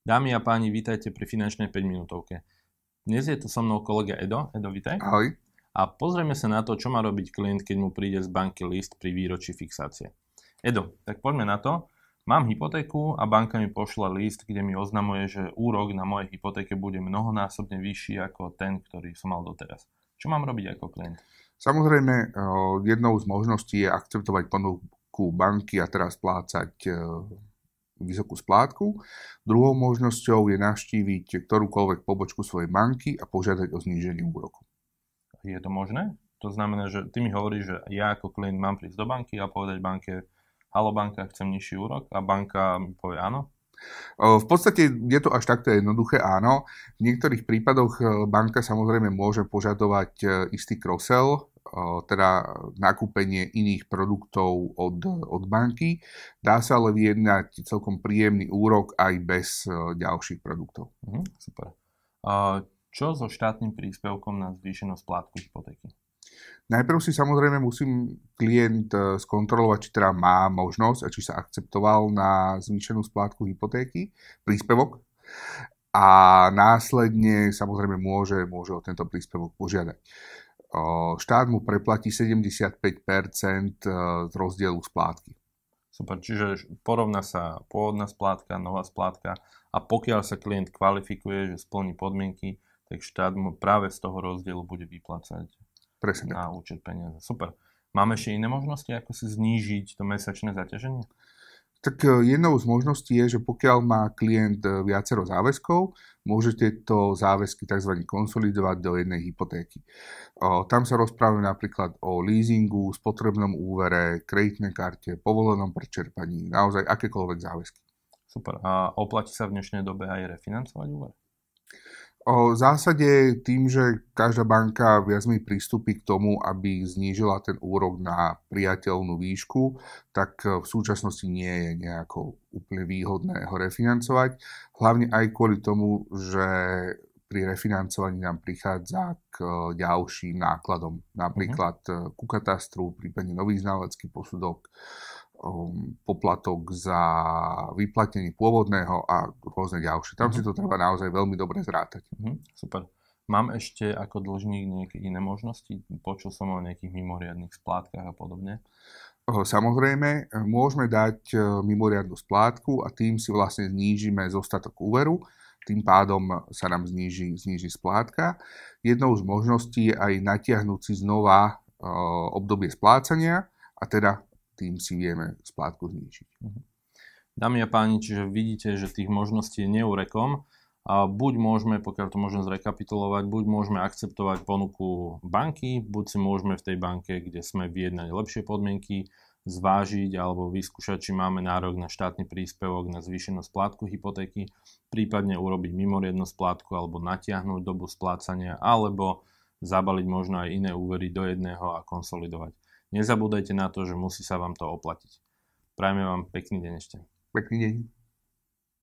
Dámy a páni, vítajte pri finančnej 5-minútovke. Dnes je tu so mnou kolega Edo. Edo, vítaj. Ahoj. A pozrieme sa na to, čo má robiť klient, keď mu príde z banky list pri výročí fixácie. Edo, tak poďme na to. Mám hypotéku a banka mi pošla list, kde mi oznamuje, že úrok na mojej hypotéke bude mnohonásobne vyšší ako ten, ktorý som mal doteraz. Čo mám robiť ako klient? Samozrejme, jednou z možností je akceptovať ponuku banky a teraz splácať vysokú splátku. Druhou možnosťou je navštíviť ktorúkoľvek pobočku svojej banky a požiadať o zníženie úroku. Je to možné? To znamená, že ty mi hovoríš, že ja ako klient mám prísť do banky a povedať banke: Haló banka, chcem nižší úrok, a banka mi povie áno? V podstate je to až takto jednoduché, áno. V niektorých prípadoch banka samozrejme môže požadovať istý cross-sell, teda nakúpenie iných produktov od banky. Dá sa ale vyjednať celkom príjemný úrok aj bez ďalších produktov. Super. Čo so štátnym príspevkom na zvýšenú splátku hypotéky? Najprv si samozrejme musím klient skontrolovať, či teda má možnosť a či sa akceptoval na zvýšenú splátku hypotéky, príspevok, a následne samozrejme môže o tento príspevok požiadať. Štát mu preplatí 75% z rozdielu splátky. Super, čiže porovná sa pôvodná splátka, nová splátka, a pokiaľ sa klient kvalifikuje, že splní podmienky, tak štát mu práve z toho rozdielu bude vyplácať Presne na účet peniaze. Super. Máme ešte iné možnosti, ako si znížiť to mesačné zaťaženie? Tak jednou z možností je, že pokiaľ má klient viacero záväzkov, môže tieto záväzky tzv. Konsolidovať do jednej hypotéky. Tam sa rozprávame napríklad o leasingu, spotrebnom úvere, kreditnej karte, povolenom prečerpaní, naozaj akékoľvek záväzky. Super. A oplatí sa v dnešnej dobe aj refinancovať úver? V zásade tým, že každá banka viac menej pristúpi k tomu, aby znížila ten úrok na priateľnú výšku, tak v súčasnosti nie je nejako úplne výhodné ho refinancovať. Hlavne aj kvôli tomu, že pri refinancovaní nám prichádza k ďalším nákladom. Napríklad ku katastru, prípadne nový znalecký posudok, poplatok za vyplatenie pôvodného a rôzne ďalšie. Tam si to treba naozaj veľmi dobre zrátať. Super. Mám ešte ako dlžník nejaké iné možnosti? Počul som o nejakých mimoriadnych splátkach a podobne. Samozrejme, môžeme dať mimoriadnu splátku a tým si vlastne znížime zostatok úveru. Tým pádom sa nám zníži splátka. Jednou z možností je aj natiahnuť si znova obdobie splácania a teda tým si vieme splátku znížiť. Dámy a páni, čiže vidíte, že tých možností je neurekom. A buď môžeme, pokiaľ to môžem zrekapitulovať, buď môžeme akceptovať ponuku banky, buď si môžeme v tej banke, kde sme vyjednali lepšie podmienky, zvážiť alebo vyskúšať, či máme nárok na štátny príspevok na zvýšenú splátku hypotéky, prípadne urobiť mimoriadnu splátku alebo natiahnuť dobu splácania, alebo zabaliť možno aj iné úvery do jedného a konsolidovať. Nezabúdajte na to, že musí sa vám to oplatiť. Prajme vám pekný deň ešte. Pekný deň.